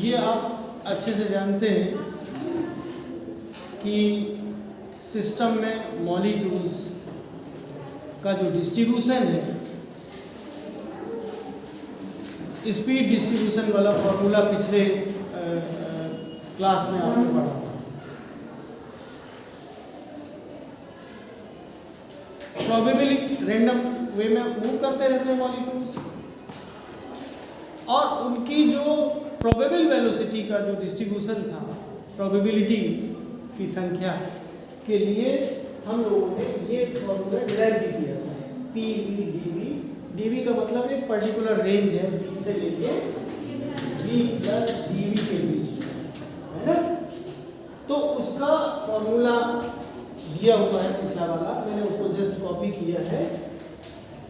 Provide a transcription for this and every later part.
ये आप अच्छे से जानते हैं कि सिस्टम में मॉलिक्यूल्स का जो डिस्ट्रीब्यूशन है, स्पीड डिस्ट्रीब्यूशन वाला फॉर्मूला पिछले क्लास में आपने पढ़ा था। प्रोबेबिलिटी रैंडम वे में मूव करते रहते हैं मॉलिक्यूल्स, और उनकी जो प्रोबेबल वेलोसिटी का जो डिस्ट्रीब्यूशन था, प्रोबेबिलिटी की संख्या के लिए हम लोगों ने ये फॉर्मूला डिराइव भी किया था, P V D V. D V का मतलब एक पर्टिकुलर रेंज है, बी से लेके वी प्लस डी वी के बीच, है ना। तो उसका फॉर्मूला दिया हुआ है पिछला वाला, मैंने उसको जस्ट कॉपी किया है।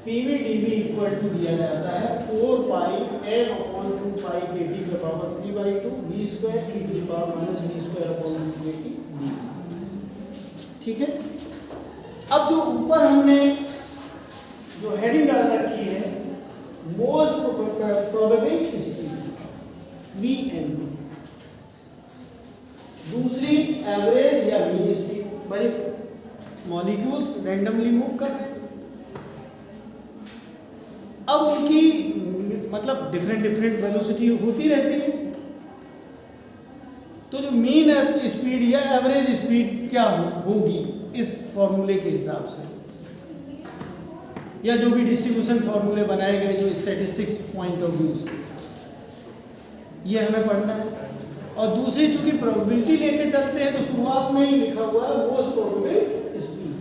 P V D V equal to दिया जाता है 4 पाई N upon 2 pi K T का power 3/2 V square e to the power minus V square upon 2 के टी डी। ठीक है। अब जो ऊपर हमने जो हेडिंग डाल रखी है, most probable speed V N B, दूसरी एवरेज या मीन स्पीड। बड़े मॉलिक्यूल्स रैंडमली मूव कर रहे हैं, अब उनकी मतलब डिफरेंट वेलोसिटी होती रहती है, तो जो मीन स्पीड या एवरेज स्पीड क्या होगी इस फॉर्मूले के हिसाब से, या जो भी डिस्ट्रीब्यूशन फॉर्मूले बनाए गए जो स्टैटिस्टिक्स पॉइंट ऑफ व्यू से, ये हमें पढ़ना है। और दूसरी चूंकि प्रोबेबिलिटी लेके चलते हैं तो शुरुआत में ही लिखा हुआ है मोस्ट प्रोबेबल स्पीड,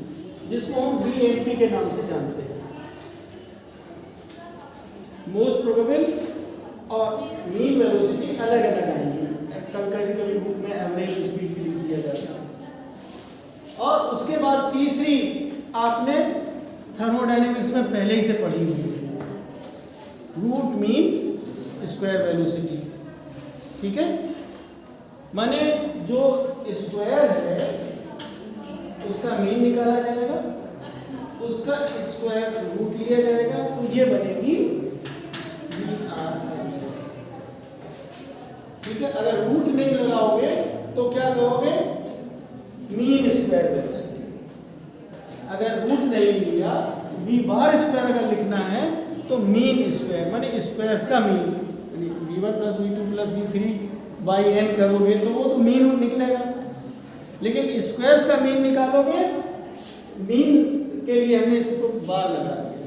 जिसको हम वीएनपी के नाम से जानते हैं। मोस्ट प्रोबेबल और मीन वेलोसिटी अलग अलग आएंगे, कभी बुक में एवरेज स्पीड भी लिख दिया जाता है। और उसके बाद तीसरी आपने थर्मोडायनेमिक्स में पहले ही से पढ़ी हुई है, रूट मीन स्क्वायर वेलोसिटी। ठीक है, माने जो स्क्वायर है उसका मीन निकाला जाएगा, उसका स्क्वायर रूट लिया जाएगा, तो ये बनेगी ठीक है। अगर रूट नहीं लगाओगे तो क्या कहोगे, मीन स्क्वायर वेलोसिटी। अगर रूट नहीं लिया, वी बार स्क्वायर अगर लिखना है तो मीन स्क्वायर माने स्क्वायर्स का mean, v1 plus v2 plus v3 by N करोगे तो वो तो मीन निकलेगा, लेकिन स्क्वायर्स का मीन निकालोगे, मीन के लिए हमने इसको बार लगा दिया।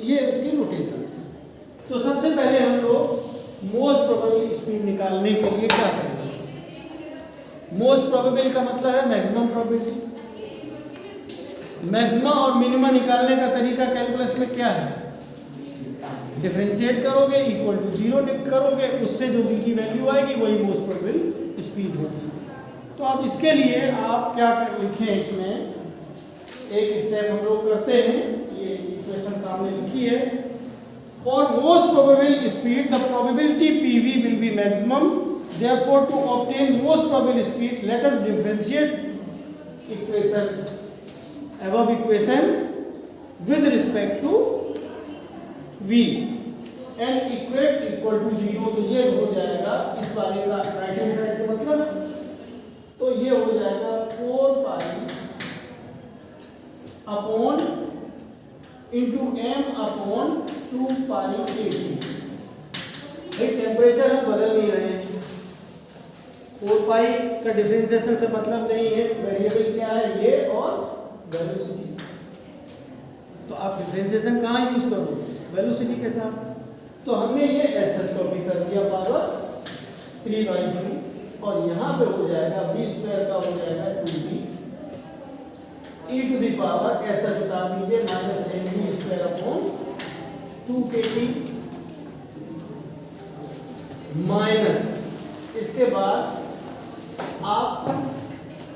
ये उसकी नोटेशन है। तो सबसे पहले हम लोग मोस्ट प्रोबेबल स्पीड निकालने के लिए क्या करेंगे। मोस्ट प्रोबेबल का मतलब है मैक्सिमम प्रोबेबिलिटी। मैक्सिमा और मिनिमा निकालने का तरीका कैलकुलस में क्या है, डिफरेंशिएट करोगे, इक्वल टू 0 करोगे, उससे जो v की वैल्यू आएगी वही मोस्ट प्रोबेबल स्पीड होगी। तो अब इसके लिए आप क्या लिखें, इसमें एक स्टेप हम लोग करते हैं, ये इक्वेशन सामने लिखी है। For most probable speed, the probability PV will be maximum. Therefore, to obtain most probable speed, let us differentiate equation, above equation, with respect to V and equate equal to 0. तो ये हो जाएगा इस वाले का राइट हैंड साइड से मतलब, तो ये हो जाएगा 4 pi upon into M upon 2 pi K T. भाई टेम्परेचर हम बदल नहीं रहे हैं, 4 पाई का डिफरेंशिएशन से मतलब नहीं है, वेरिएबल क्या है ये और वेलोसिटी। तो आप डिफरेंशिएशन कहाँ यूज करोगे, वेलोसिटी के साथ। तो हमने ये ऐसा कॉपी कर दिया पावर 3/2, और यहाँ पे हो जाएगा v स्क्वायर का हो जाएगा 2v E to the power ऐसा बता दीजिए minus M V square upon 2 के टी माइनस, इसके बाद आप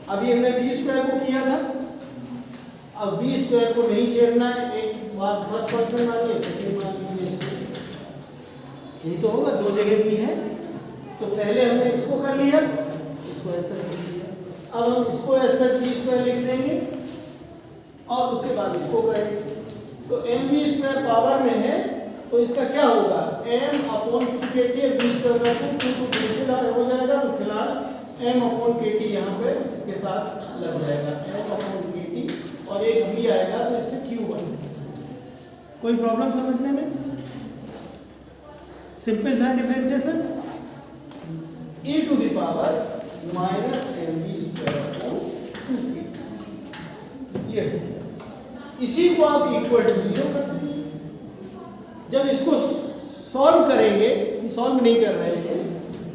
अभी हमने v स्क्वायर को किया था, अब v स्क्वायर को नहीं छेड़ना है, एक बात फर्स्ट पर्सन वाली है, सेकंड मान लीजिए यही तो होगा, दो जगह भी है। तो पहले हमने इसको कर लिया, इसको ऐसा लिख दिया, अब हम इसको ऐसा v स्क्वायर लिख देंगे और उसके बाद इसको करेंगे। तो एम वी स्क्वायर पावर में है तो इसका क्या होगा, m अपॉन के टी v स्क्वायर का 2 कैंसिल हो जाएगा, तो फिलहाल m अपॉन के टी यहाँ पे इसके साथ लग जाएगा, m अपॉन के टी और एक v आएगा तो इससे q1। कोई प्रॉब्लम समझने में? सिंपल सा differentiation, e to the power minus mv square upon 2k। ये इसी को आप इक्वल टू 0 कर देंगे। जब इसको सॉल्व करेंगे, सॉल्व नहीं कर रहे थे,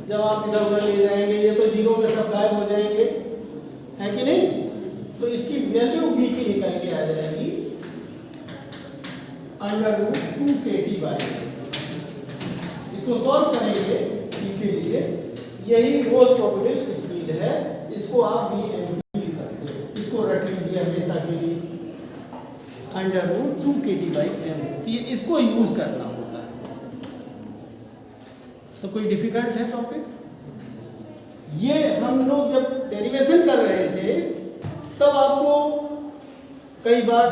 जब आप इधर उधर ले जाएंगे ये तो 0 में सब गायब हो जाएंगे, है कि नहीं? तो इसकी वैल्यू v की निकल के आ जाएगी √2kT/। इसको सॉल्व करेंगे इसके लिए, यही मोस्ट प्रोबेबल स्पीड है, इसको आप vmv लिख सकते हो, इसको रट लीजिए हमेशा के लिए √2kT/m। ये इसको यूज करना होगा। तो कोई डिफिकल्ट है टॉपिक? ये हम लोग जब डेरिवेशन कर रहे थे तब आपको कई बार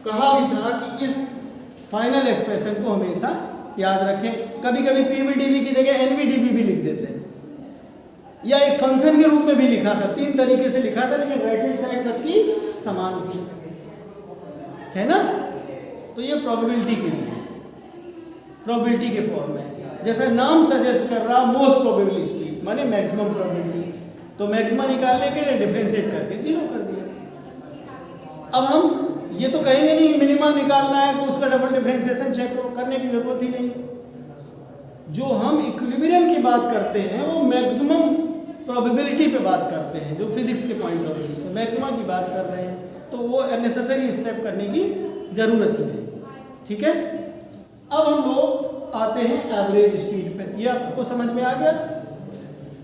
कहा भी था कि इस फाइनल एक्सप्रेशन को हमेशा याद रखें। कभी कभी पीवीडीवी की जगह एनवीडीवी भी लिख देते हैं, या एक फंक्शन के रूप में भी लिखा था, 3 तरीके से लिखा था, लेकिन राइट हैंड साइड सबकी समान थी, है ना? तो ये प्रोबेबिलिटी के लिए, प्रोबेबिलिटी के फॉर्म में, जैसा नाम सजेस्ट कर रहा मोस्ट प्रोबेबल स्पीड माने मैक्सिमम प्रोबेबिलिटी, तो मैक्सिमम निकालने के लिए डिफरेंशिएट करके 0 कर दिया। अब हम ये तो कहेंगे नहीं मिनिमा निकालना है तो उसका डबल डिफरेंशिएशन चेक करने की जरूरत ही नहीं। जो हम इक्विलिब्रियम की बात करते हैं वो मैक्सिमम प्रोबेबिलिटी पे बात करते हैं, जो फिजिक्स के पॉइंट ऑफ व्यू से मैक्सिमम की बात कर रहे हैं, तो वो अननेसेसरी स्टेप करने की जरूरत ही नहीं। ठीक है, अब हम लोग आते हैं एवरेज स्पीड पे। ये आपको समझ में आ गया?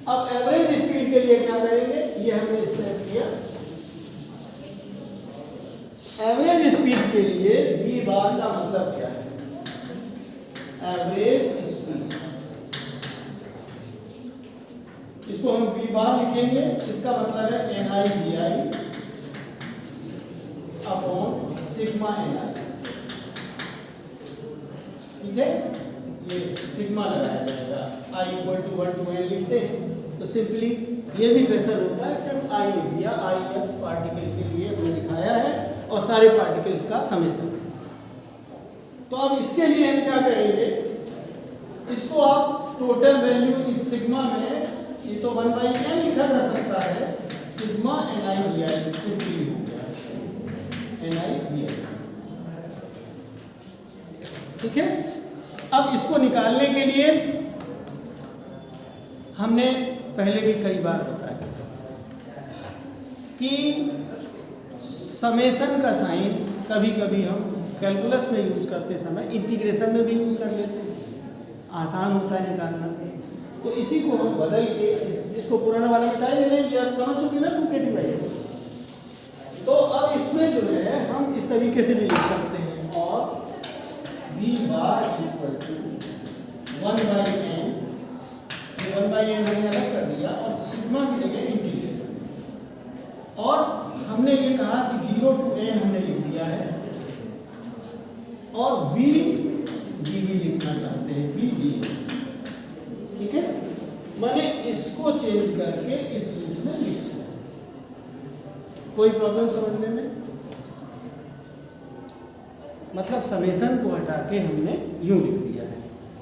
अब एवरेज स्पीड के लिए क्या करेंगे, ये हमने स्टेप किया। एवरेज स्पीड के लिए v बार का मतलब क्या है? एवरेज स्पीड, इसको हम v बार लिखेंगे, इसका मतलब है NI/VI अपॉन सिग्मा NI। ठीक है, ये सिग्मा लगाया जाएगा, I = 1 to n लिखते हैं तो सिंपली ये भी प्रेशर होता है, एक्सेप्ट I लिख दिया, I पार्टिकल के लिए हमने दिखाया है और सारे पार्टिकल्स का समेशन। तो अब इसके लिए हम क्या करेंगे, इसको आप टोटल वैल्यू इस सिग्मा में, ये तो 1/n लिखा जा सकता है, सिग्मा NI/VI सिंपली हो गया NI/VI। ठीक है, अब इसको निकालने के लिए हमने पहले भी कई बार बताया कि समेशन का साइन कभी कभी हम कैलकुलस में यूज करते समय इंटीग्रेशन में भी यूज कर लेते हैं, आसान होता है निकालना। तो इसी को हम बदल के इसको पुराना वाला मिटा दे रहे हैं, ये आप समझ चुके ना 2kT/m। तो अब इसमें जो है हम इस तरीके से भी लिख सकते हैं, और v बार = 1/n, 1/n हमने अलग कर दिया और सिग्मा की जगह इंटीग्रेशन। और हमने ये कहा कि 0 to n हमने लिख दिया है, और v dv लिखना चाहते हैं, v dv। ठीक है, मैंने इसको चेंज करके इस रूप में लिख दिया। कोई प्रॉब्लम समझने में? मतलब समेशन को हटा के हमने यूं लिख दिया है।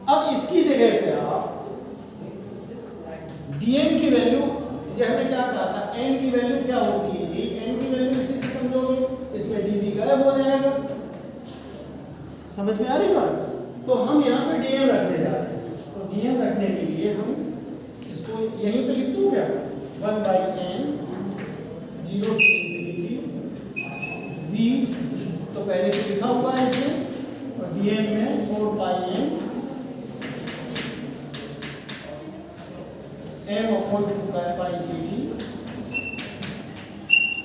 अब इसकी जगह पे आप dn की वैल्यू, ये हमने क्या कहा था, n की वैल्यू क्या होती है, ये n की वैल्यू इसी से समझोगे, इसमें dv गायब हो जाएगा। समझ में आ रही बात? तो हम यहाँ पे dm रखने जा रहे हैं, तो dm रखने के लिए हम इसको यहीं पे लिख दूं क्या, 1/n 0 to v, तो पहले से लिखा हुआ है इसमें, और dm में 4πn m upon 2π/dt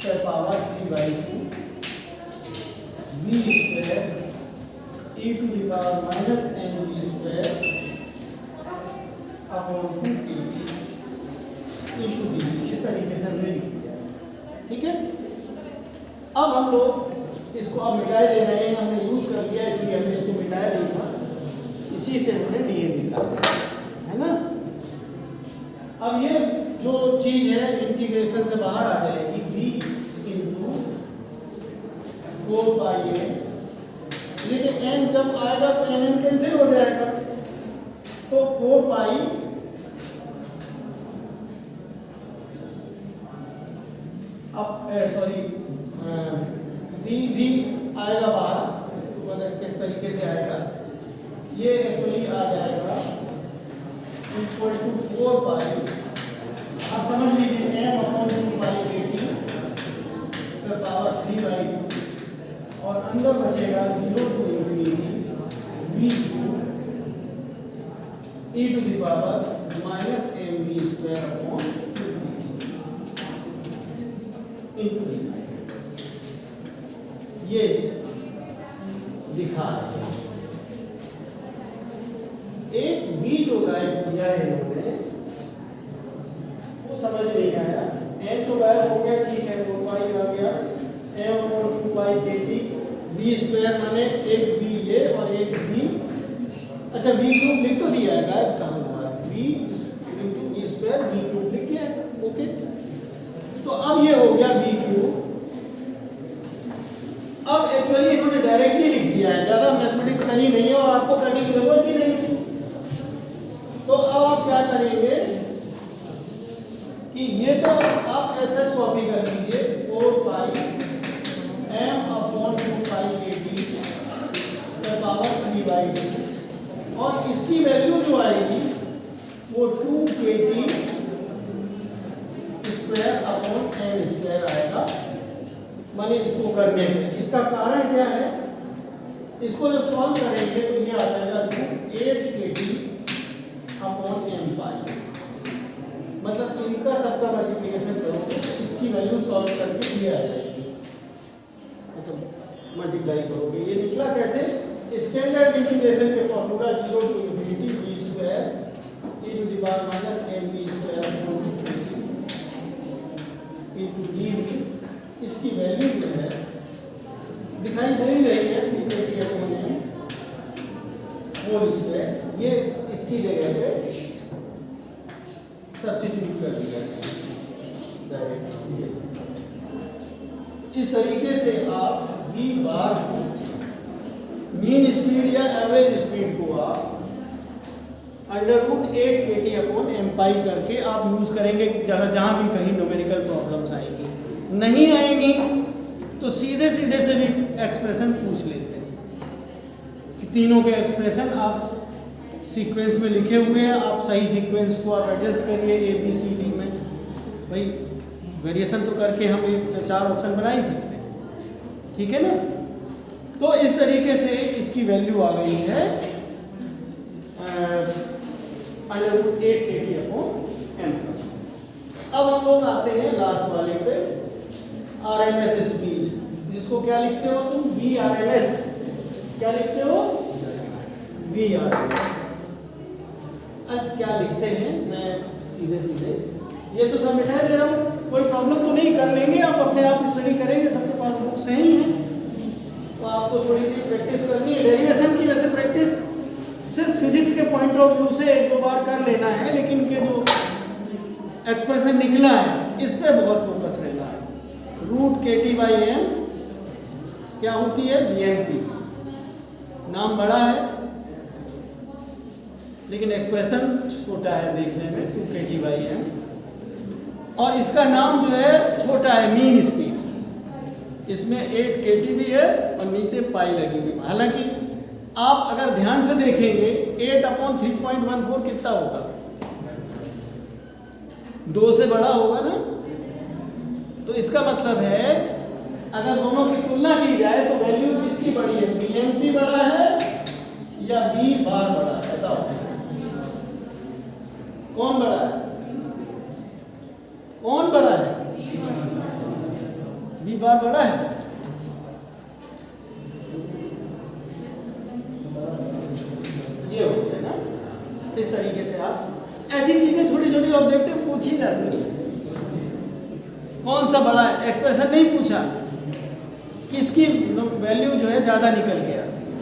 per power 3/2 v square e to the power minus mv square upon 2kT e to the, इस तरीके से हमने लिख दिया। ठीक है, अब हम लोग इसको अब मिटाए दे रहे हैं, हमने यूज कर लिया इसलिए हमने इसको मिटाया नहीं था। उसी से हमने dn निकाला है ना। अब ये जो चीज है इंटीग्रेशन से बाहर आ जाएगी, v इंटू 4 पाई n, लेकिन n जब आएगा तो n कैंसिल हो जाएगा, तो 4 पाई अब सॉरी v आएगा बाहर, मतलब किस तरीके से आएगा, ये एक्चुअली आ जाएगा इक्वल टू 4 पाई, आप समझ लीजिए m अपॉन 2 पाई kt का पावर 3/2, और अंदर बचेगा 0 to infinity v e to the power minus mv square upon into D. ये दिखा रहे हैं। एक v जो गायब किया है इन्होंने, वो समझ नहीं आया। n तो गायब हो गया, ठीक है, 4 पाई आ गया, m और 2 पाई kt, v स्क्वायर माने एक v ये और एक v, अच्छा v क्यूब लिख तो दिया है, गायब कहाँ हुआ है, v into v square v cube लिख दिया है, ओके। तो अब ये हो गया v क्यूब। अब एक्चुअली इन्होंने डायरेक्टली लिख दिया है, ज्यादा मैथमेटिक्स करनी नहीं है और आपको करने की जरूरत भी नहीं है। तो अब आप क्या करेंगे कि ये तो आप ऐसा कॉपी कर लीजिए, 4 पाई m अपॉन 2 पाई kt का पावर 3/2, और इसकी वैल्यू जो आएगी वो 2 kt square upon m square आएगा, माने इसको करने में। इसका कारण क्या है, इसको जब सॉल्व करेंगे तो ये आ जाएगा 8 kt अपॉन m पाई, मतलब इनका सबका मल्टीप्लिकेशन करोगे इसकी वैल्यू सॉल्व करके ये आ जाएगी, मतलब मल्टीप्लाई करोगे। ये निकला कैसे, स्टैंडर्ड इंटीग्रेशन के formula 0 to infinity v square e to the power minus mv square upon into D. इसकी वैल्यू जो है दिखाई दे ही रही है, होल स्क्वायर, ये इसकी जगह पे सब्स्टिट्यूट कर दिया डायरेक्ट। इस तरीके से आप v बार को, मीन स्पीड या एवरेज स्पीड को आप √8 kt अपॉन m पाई करके आप यूज करेंगे जहां भी कहीं न्यूमेरिकल प्रॉब्लम्स आएंगी। नहीं आएंगी तो सीधे सीधे से भी एक्सप्रेशन पूछ लेते हैं कि तीनों के एक्सप्रेशन आप सीक्वेंस में लिखे हुए हैं, आप सही सीक्वेंस को आप एडजस्ट करिए ए बी सी डी में, भाई वेरिएशन तो करके हम एक 4 ऑप्शन बना ही सकते हैं, ठीक है ना। तो इस तरीके से इसकी वैल्यू आ गई है √8 kt अपॉन m। अब हम लोग आते हैं लास्ट वाले पे, RMS स्पीड, जिसको क्या लिखते हो तुम, VRMS, क्या लिखते हो, VRMS। आज क्या लिखते हैं, मैं सीधे सीधे ये तो सब मिटा दे रहा हूँ, कोई प्रॉब्लम तो नहीं, कर लेंगे आप अपने आप स्टडी करेंगे, सबके पास बुक्स हैं ही हैं, तो आपको थोड़ी सी प्रैक्टिस करनी है। डेरिवेशन की वैसे प्रैक्टिस सिर्फ फिजिक्स के पॉइंट ऑफ व्यू से 1-2 बार कर लेना है, लेकिन के जो एक्सप्रेशन निकला है इस पे बहुत फोकस रहना है। √kt/m क्या होती है, BMP, नाम बड़ा है लेकिन एक्सप्रेशन छोटा है देखने में, 2kt/m, और इसका नाम जो है छोटा है, मीन स्पीड, इसमें 8 kt भी है और नीचे पाई लगी हुई। हालांकि आप अगर ध्यान से देखेंगे 8/3.14 कितना होगा, 2 से बड़ा होगा ना, तो इसका मतलब है अगर दोनों की तुलना की जाए तो वैल्यू किसकी बड़ी है, BMP बड़ा है या V बार बड़ा है, बताओ कौन बड़ा है, कौन बड़ा है, V बार बड़ा है। ये हो गया ना, इस तरीके से आप ऐसी चीजें छोटी छोटी ऑब्जेक्टिव पूछी जाती है, कौन सा बड़ा है, एक्सप्रेशन नहीं पूछा, किसकी वैल्यू जो है ज्यादा निकल के आती है।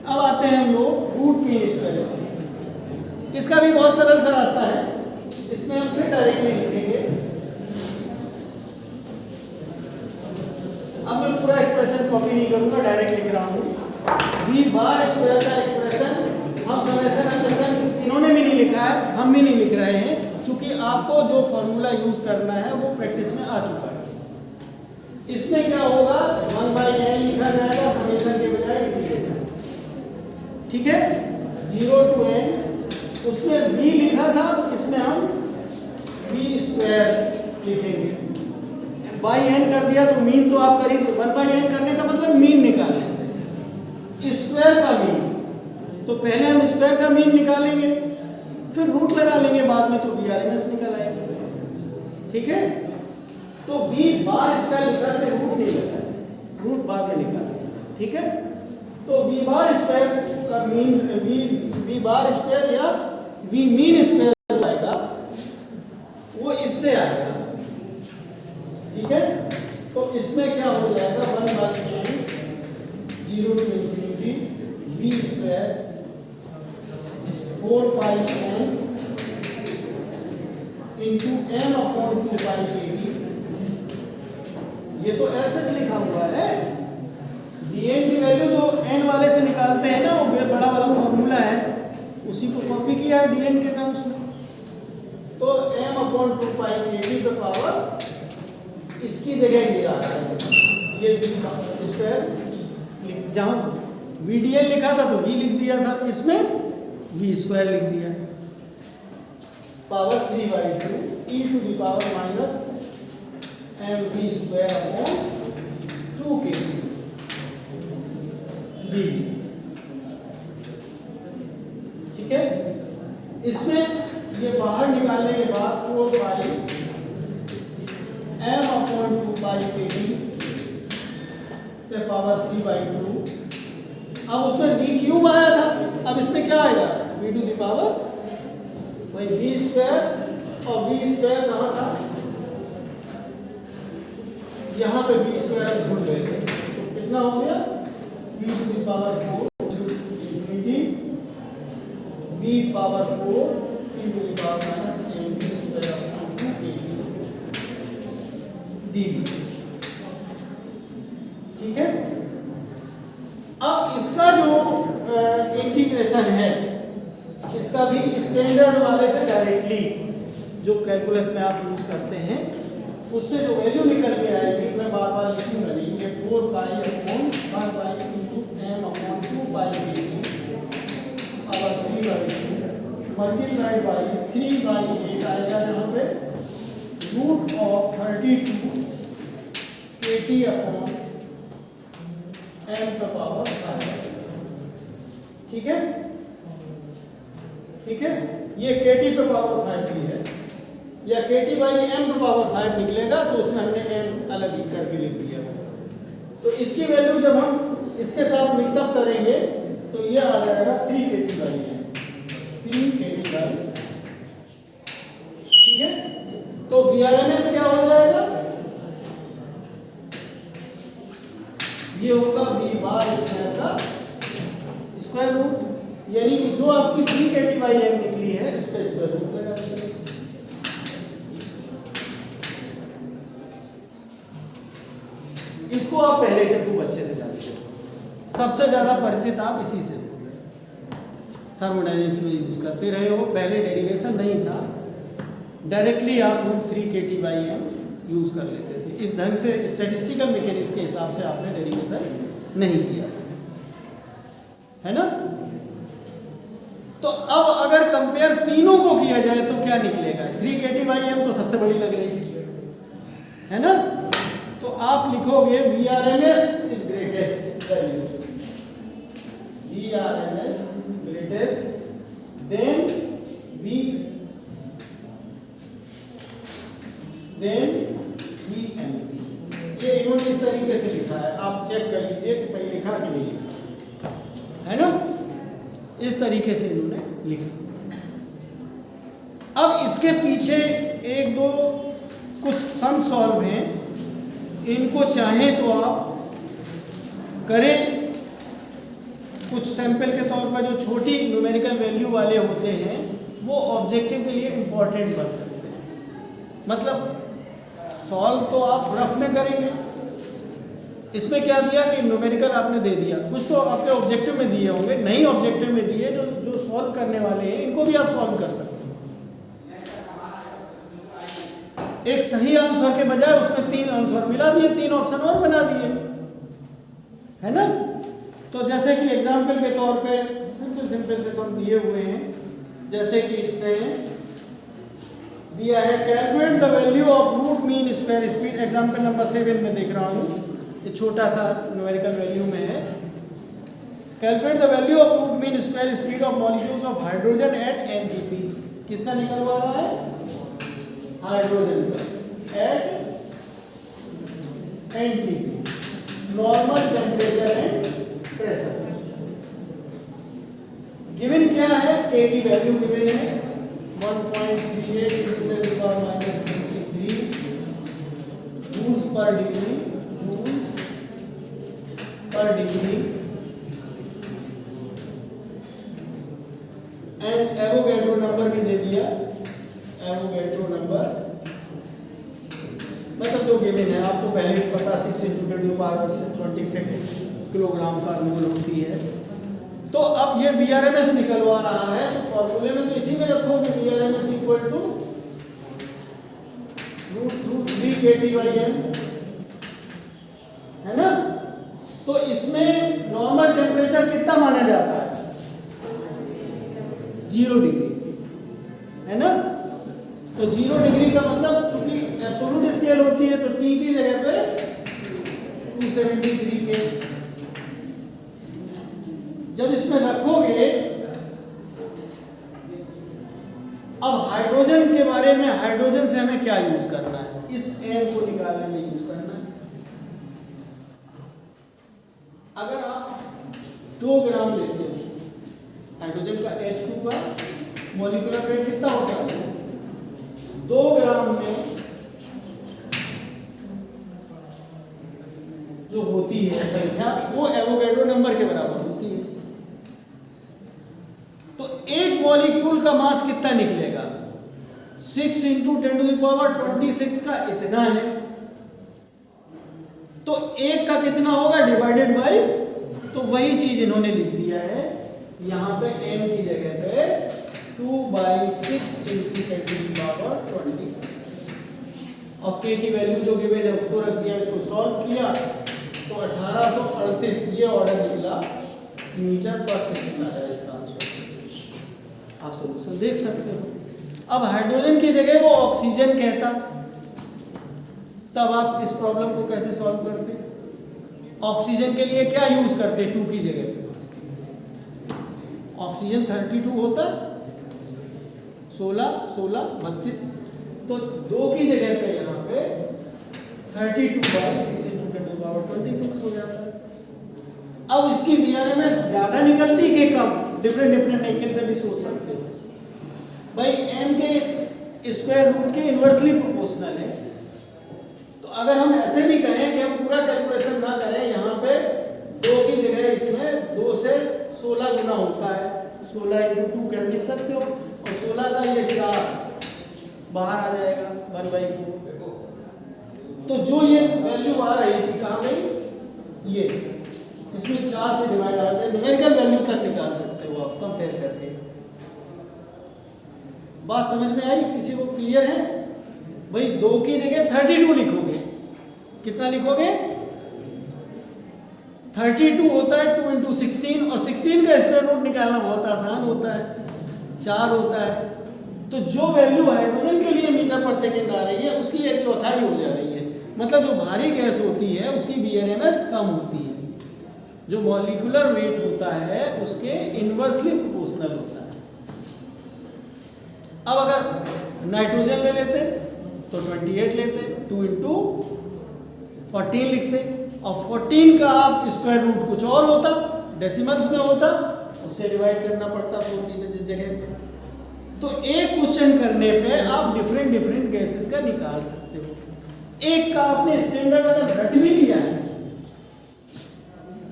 अब आते हैं हम लोग रूट मीन स्क्वायर। इसका भी बहुत सरल सा रास्ता है, इसमें हम फिर डायरेक्टली लिखेंगे। अब मैं पूरा एक्सप्रेशन कॉपी नहीं करूंगा, डायरेक्ट लिख रहा हूं। वी बार स्क्वायर का एक्सप्रेशन हम समेशन इन्होंने भी नहीं लिखा है, हम भी नहीं लिख रहे हैं, क्योंकि आपको जो फॉर्मूला यूज करना है वो प्रैक्टिस में आ चुका है। इसमें क्या होगा, 1/n लिखा जाएगा समेशन के बजाय इंटीग्रेशन, ठीक है, 0 to n। उसमें v लिखा था, इसमें हम v स्क्वायर लिखेंगे। बाई n कर दिया तो मीन तो आप कर ही दो, 1/n करने का मतलब मीन निकालने से, स्क्वायर का मीन। तो पहले हम स्क्वायर का मीन निकालेंगे, फिर रूट लगा लेंगे बाद में, तो VRMS निकल आएगा, ठीक है। तो v बार स्क्वायर लिखा के रूट नहीं लगा, रूट बाद में निकालेंगे, ठीक है। तो v बार स्क्वायर का मीन v बार स्क्वायर या v मीन स्क्वायर आएगा, वो इससे आएगा, ठीक है। तो इसमें क्या हो जाएगा, 1/n 0 to infinity v square 4πn into m upon 2π/kT। ये तो ऐसे लिखा हुआ है, dn की वैल्यू जो n वाले से निकालते हैं ना, वो बड़ा वाला फॉर्मूला है, उसी को कॉपी किया है dn के टर्म्स में। तो m अपॉन 2π/kT का पावर इसकी जगह ये आ रहा है, ये स्क्वायर लिख, जहां vdn लिखा था तो v लिख दिया था, इसमें v स्क्वायर लिख दिया, power 3/2 e to the power minus mv square upon 2kT D, ठीक है। इसमें ये बाहर निकालने के बाद 4π m अपॉन 2π/kT पे पावर 3/2। अब उसमें v क्यूब आया था, अब इसमें क्या आएगा, v टू द पावर वही v स्क्वायर, और v स्क्वायर कहां था, यहां पे v स्क्वायर भूल गए थे, तो कितना हो गया, v to the power 4 infinity v power 4 e to the power minus mv square upon 2kT D, ठीक है। अब इसका जो इंटीग्रेशन है, इसका भी स्टैंडर्ड वाले से डायरेक्टली जो कैलकुलस में आप यूज करते हैं, उससे जो वैल्यू निकल के आएगी, मैं बार बार लिखूंगा नहीं, ये 4π upon 1/n into m upon 2π/kT power 3/2 multiplied by 3/8 आएगा, जहाँ पे root of 32 kT upon m का पावर 5, ठीक है, ठीक है। ये kT पे पावर 5 की है, या kT/m पे पावर 5 निकलेगा, तो उसमें हमने m अलग करके लिख दिया। तो इसकी वैल्यू जब हम इसके साथ मिक्सअप करेंगे तो ये आ जाएगा 3 kT/m, 3 kT/m, ठीक है। तो VRMS क्या हो जाएगा, ये होगा v बार स्क्वायर का स्क्वायर रूट, यानी कि जो आपकी 3 kT/m निकली है, इस पे स्क्वायर रूट लगा देंगे। इसको आप पहले से खूब अच्छे से जानते हो, सबसे ज्यादा परिचित आप इसी से थर्मोडायनेमिक्स में यूज करते रहे हो। पहले डेरिवेशन नहीं था, डायरेक्टली आप रूट 3 kT/m यूज कर लेते थे। इस ढंग से स्टैटिस्टिकल मैकेनिक्स के हिसाब से आपने डेरिवेशन नहीं किया, है ना। तो अब अगर कंपेयर तीनों को किया जाए तो क्या निकलेगा, 3 kT/m तो सबसे बड़ी लग रही है ना। तो आप लिखोगे VRMS is greatest value, VRMS greatest, then VMP। ये इन्होंने इस तरीके से लिखा है, आप चेक कर लीजिए कि सही लिखा कि नहीं लिखा, है ना। इस तरीके से इन्होंने लिखा। अब इसके पीछे एक दो कुछ सम सॉल्व हैं, इनको चाहें तो आप करें, कुछ सैंपल के तौर पर जो छोटी न्यूमेरिकल वैल्यू वाले होते हैं वो ऑब्जेक्टिव के लिए इम्पोर्टेंट बन सकते हैं। मतलब सॉल्व तो आप रफ में करेंगे, इसमें क्या दिया कि न्यूमेरिकल आपने दे दिया, कुछ तो आपके ऑब्जेक्टिव में दिए होंगे, नहीं ऑब्जेक्टिव में दिए जो सॉल्व करने वाले हैं इनको भी आप सॉल्व कर सकते हैं। एक सही आंसर के बजाय उसमें 3 आंसर मिला दिए, 3 ऑप्शन और बना दिए, है ना। तो जैसे कि एग्जाम्पल के तौर पे सिंपल से सब दिए हुए हैं, जैसे कि इसने दिया है calculate the value of root mean square speed. Example number 7 में देख रहा हूँ, ये छोटा सा न्यूमेरिकल वैल्यू में है। Calculate the value of root mean square speed of molecules of hydrogen at NTP. किसका निकलवा रहा है? Hydrogen at NTP, normal temperature and pressure. Given क्या है? के की वैल्यू गिवन है 1.38 -23 joules per degree, joules per degree, and Avogadro number भी दे दिया, एवोगैड्रो नंबर मतलब जो गिवन है आपको पहले भी पता 6 × 10⁻26 किलोग्राम का मोल होती है। तो अब ये VRMS निकलवा रहा है, तो फॉर्मूले में तो इसी में रखोगे VRMS = √3 kT/m, है ना। तो इसमें नॉर्मल टेम्परेचर कितना माना जाता है? 0 डिग्री, है ना। तो 0 डिग्री का मतलब चूंकि एब्सोल्यूट स्केल होती है तो T की जगह पे 273 के जब इसमें रखोगे। अब हाइड्रोजन के बारे में, हाइड्रोजन से हमें क्या यूज करना है? इस एम को निकालने में यूज करना है। अगर आप 2 ग्राम लेते हो हाइड्रोजन का, H2 का मॉलिक्यूलर वेट कितना होता है? 2 ग्राम में जो होती है संख्या वो एवोगैड्रो नंबर के बराबर होती है। तो एक मॉलिक्यूल का मास कितना निकलेगा? 6 × 10⁻26 का इतना है। तो एक का कितना होगा डिवाइडेड बाय, तो वही चीज इन्होंने लिख दिया है यहां पे m की जगह पे 2/6 × 10⁻26 और k की वैल्यू जो गिवन है उसको रख दिया, इसको सॉल्व किया तो 1838 ये ऑर्डर निकला मीटर/सेकंड आया इसका आंसर। आप सॉल्यूशन देख सकते हो। अब हाइड्रोजन की जगह वो ऑक्सीजन कहता, तब आप इस प्रॉब्लम को कैसे सॉल्व करते? ऑक्सीजन के लिए क्या यूज करते 2 की जगह पे? ऑक्सीजन 32 होता, 16 32, तो 2 की जगह पे यहाँ पे 32/6 × 10⁻26 हो जाता है। अब इसकी VRMS ज्यादा निकलती कि कम? डिफरेंट एंगल से भी सोच सकते हो भाई। m के स्क्वायर रूट के इनवर्सली प्रोपोर्शनल है। तो अगर हम ऐसे भी कहें कि हम पूरा कैलकुलेशन ना करें, यहाँ पे 2 की जगह इसमें 2 से 16 गुना होता है, 16 × 2 कर लिख सकते हो, और 16 का ये 4 बाहर आ जाएगा 1/4। तो जो ये वैल्यू आ रही थी कहाँ गई? ये इसमें 4 से डिवाइड आ जाए, न्यूमेरिकल वैल्यू तक निकाल सकते हो आप कंपेयर करके। बात समझ में आई? किसी को क्लियर है? भाई 2 की जगह 32 लिखोगे, कितना लिखोगे? 32 होता है 2 × 16, और 16 का स्क्वायर रूट निकालना बहुत आसान होता है, 4 होता है। तो जो वैल्यू हाइड्रोजन के लिए मीटर/सेकंड आ रही है उसकी 1/4 हो जा रही है। मतलब जो भारी गैस होती है उसकी VRMS कम होती है, जो मॉलिक्यूलर वेट होता है उसके इनवर्सली प्रोपोर्शनल होता है। अब अगर नाइट्रोजन ले लेते तो 28 लेते, 2 × 14 लिखते, और 14 का आप स्क्वायर रूट कुछ और होता, डेसिमल्स में होता, उससे डिवाइड करना पड़ता 14 की जगह पे। तो एक क्वेश्चन करने पे आप डिफरेंट गैसेस का निकाल सकते हो। एक का आपने स्टैंडर्ड अगर घट भी लिया है,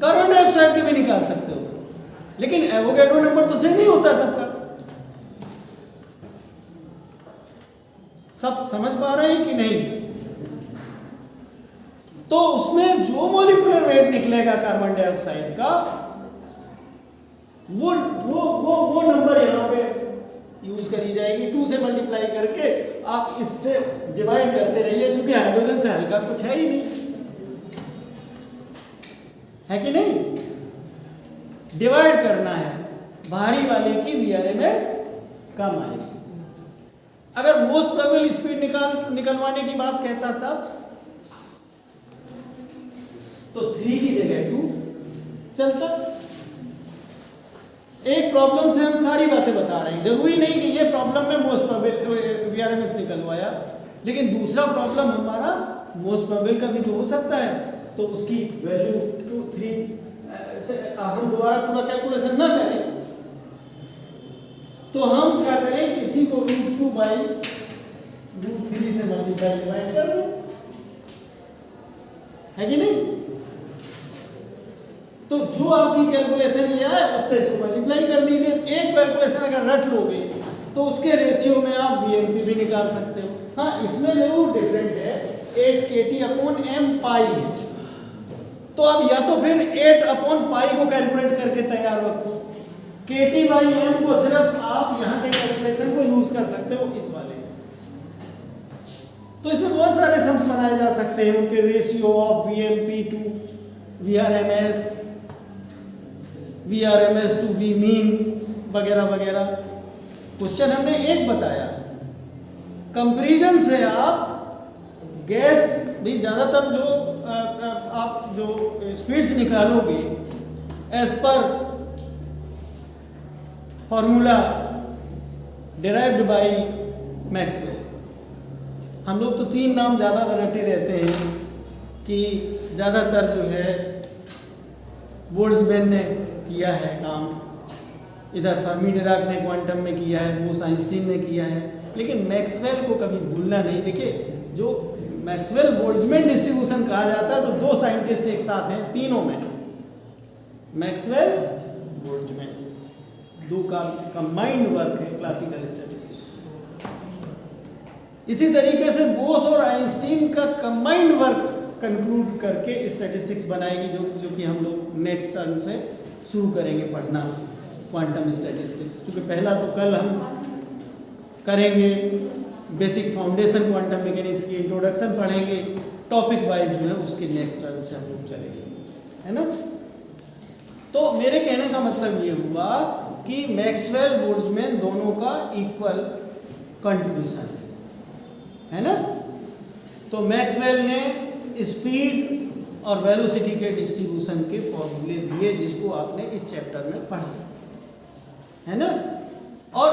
कार्बन डाइऑक्साइड के भी निकाल सकते हो। लेकिन एवोगैड्रो नंबर तो सेम ही होता है सबका। सब समझ पा रहे हैं कि नहीं? तो उसमें जो मॉलिक्यूलर वेट निकलेगा कार्बन डाइऑक्साइड का, वो नंबर यहां पे यूज करी जाएगी। 2 से मल्टीप्लाई करके आप इससे डिवाइड करते रहिए, क्योंकि हाइड्रोजन से हल्का कुछ है ही नहीं, है कि नहीं? डिवाइड करना है, भारी वाले की VRMS कम आएगी। अगर मोस्ट प्रोबेबल स्पीड निकलवाने की बात कहता तब तो 3 की जगह 2 चलता। एक प्रॉब्लम से हम सारी बातें बता रहे हैं, जरूरी नहीं कि ये प्रॉब्लम में मोस्ट प्रोबेबल VRMS निकलवाया, लेकिन दूसरा प्रॉब्लम हमारा मोस्ट प्रोबेबल का भी तो हो सकता है, तो उसकी वैल्यू 2, 3 हम दोबारा पूरा कैलकुलेशन ना करें, तो हम क्या करें कि इसी को √2/√3 से मल्टीप्लाई डिवाइड कर दें, है कि नहीं? तो जो आपकी कैलकुलेशन ये है उससे इसको मल्टीप्लाई कर दीजिए। एक कैलकुलेशन अगर रट लोगे तो उसके रेशियो में आप VMP भी निकाल सकते हो। हाँ, इसमें जरूर डिफरेंट है, 8 kT/m पाई है, तो अब या तो फिर 8/पाई को कैलकुलेट करके तैयार रखो, kT/m को सिर्फ आप यहाँ के कैलकुलेशन को यूज कर सकते हो इस वाले। तो इसमें बहुत सारे सम्स बनाए जा सकते हैं, उनके ratio of VMP to VRMS, VRMS to V mean वगैरह वगैरह। क्वेश्चन हमने एक बताया, कंपैरिजन से आप गैस भी ज़्यादातर जो आप जो स्पीड्स निकालोगे as per formula derived bye Maxwell. हम लोग तो 3 नाम ज़्यादातर रटे रहते हैं कि ज़्यादातर जो है बोल्ट्जमैन ने किया है काम, इधर फर्मी डिराक ने क्वांटम में किया है, बोस आइंस्टीन ने किया है, लेकिन मैक्सवेल को कभी भूलना नहीं। देखिए, जो मैक्सवेल बोल्ट्जमैन डिस्ट्रीब्यूशन कहा जाता है, तो 2 साइंटिस्ट एक साथ हैं तीनों में, मैक्सवेल बोल्ट्जमैन, 2 का कंबाइंड वर्क है क्लासिकल स्टैटिस्टिक्स। इसी तरीके से बोस और आइंस्टीन का कंबाइंड वर्क कंक्लूड करके स्टैटिस्टिक्स बनाएगी, जो कि हम लोग नेक्स्ट टर्म से शुरू करेंगे पढ़ना, क्वांटम स्टैटिस्टिक्स। क्योंकि पहला तो कल हम करेंगे, बेसिक फाउंडेशन क्वांटम मैकेनिक्स की इंट्रोडक्शन पढ़ेंगे, टॉपिक वाइज जो है उसके नेक्स्ट टर्म से हम लोग चलेंगे, है ना? तो मेरे कहने का मतलब ये हुआ कि मैक्सवेल बोल्ट्जमैन दोनों का इक्वल कंट्रीब्यूशन है ना? तो मैक्सवेल ने स्पीड और वेलोसिटी के डिस्ट्रीब्यूशन के फॉर्मूले दिए, जिसको आपने इस चैप्टर में पढ़ा, है ना? और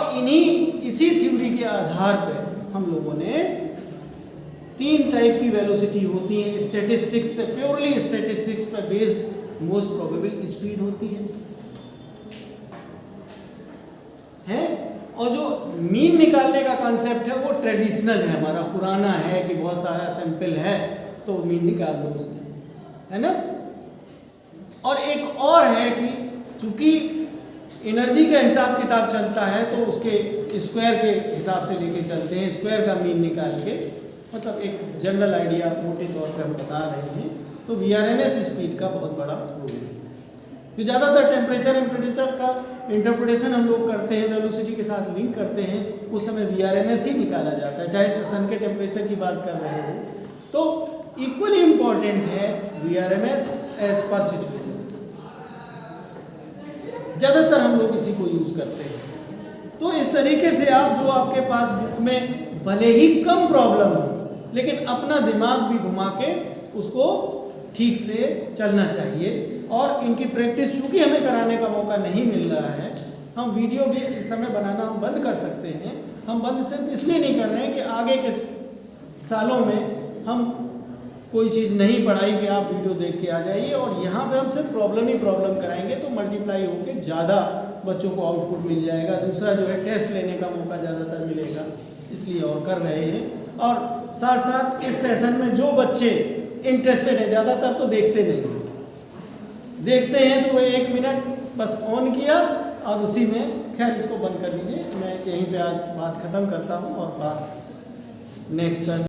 इसी थ्योरी के आधार पर हम लोगों ने 3 टाइप की वेलोसिटी होती है स्टैटिस्टिक्स से, प्योरली स्टैटिस्टिक्स पर बेस्ड मोस्ट प्रोबेबल स्पीड होती है? और जो मीन निकालने का कॉन्सेप्ट है वो ट्रेडिशनल है, हमारा पुराना है कि बहुत सारा सैंपल है तो मीन निकाल दो उसकी, है ना? और एक और है कि चूंकि एनर्जी का हिसाब किताब चलता है तो उसके स्क्वायर के हिसाब से लेके चलते हैं, स्क्वायर का मीन निकाल के, मतलब एक जनरल आइडिया मोटे तौर पर हम बता रहे हैं। तो VRMS स्पीड का बहुत बड़ा रोल है। तो ज़्यादातर टेम्परेचर का इंटरप्रिटेशन हम लोग करते हैं, वेलोसिटी के साथ लिंक करते हैं, उस समय VRMS ही निकाला जाता है, चाहे सन के टेम्परेचर की बात कर रहे हो। तो इक्वली इम्पॉर्टेंट है VRMS एज पर सिचुएशंस, ज़्यादातर हम लोग इसी को यूज़ करते हैं। तो इस तरीके से आप जो आपके पास बुक में भले ही कम प्रॉब्लम हो, लेकिन अपना दिमाग भी घुमा के उसको ठीक से चलना चाहिए। और इनकी प्रैक्टिस चूँकि हमें कराने का मौका नहीं मिल रहा है, हम वीडियो भी इस समय बनाना हम बंद कर सकते हैं। हम बंद सिर्फ इसलिए नहीं कर रहे हैं कि आगे के सालों में हम कोई चीज़ नहीं पढ़ाई कि आप वीडियो देख के आ जाइए, और यहाँ पे हम सिर्फ प्रॉब्लम ही प्रॉब्लम कराएंगे तो मल्टीप्लाई होके ज़्यादा बच्चों को आउटपुट मिल जाएगा। दूसरा जो है टेस्ट लेने का मौका ज़्यादातर मिलेगा, इसलिए और कर रहे हैं। और साथ साथ इस सेशन में जो बच्चे इंटरेस्टेड है, ज़्यादातर तो देखते नहीं, देखते हैं तो वो 1 मिनट बस ऑन किया और उसी में, खैर इसको बंद कर दीजिए, मैं यहीं पे आज बात ख़त्म करता हूँ और बात नेक्स्ट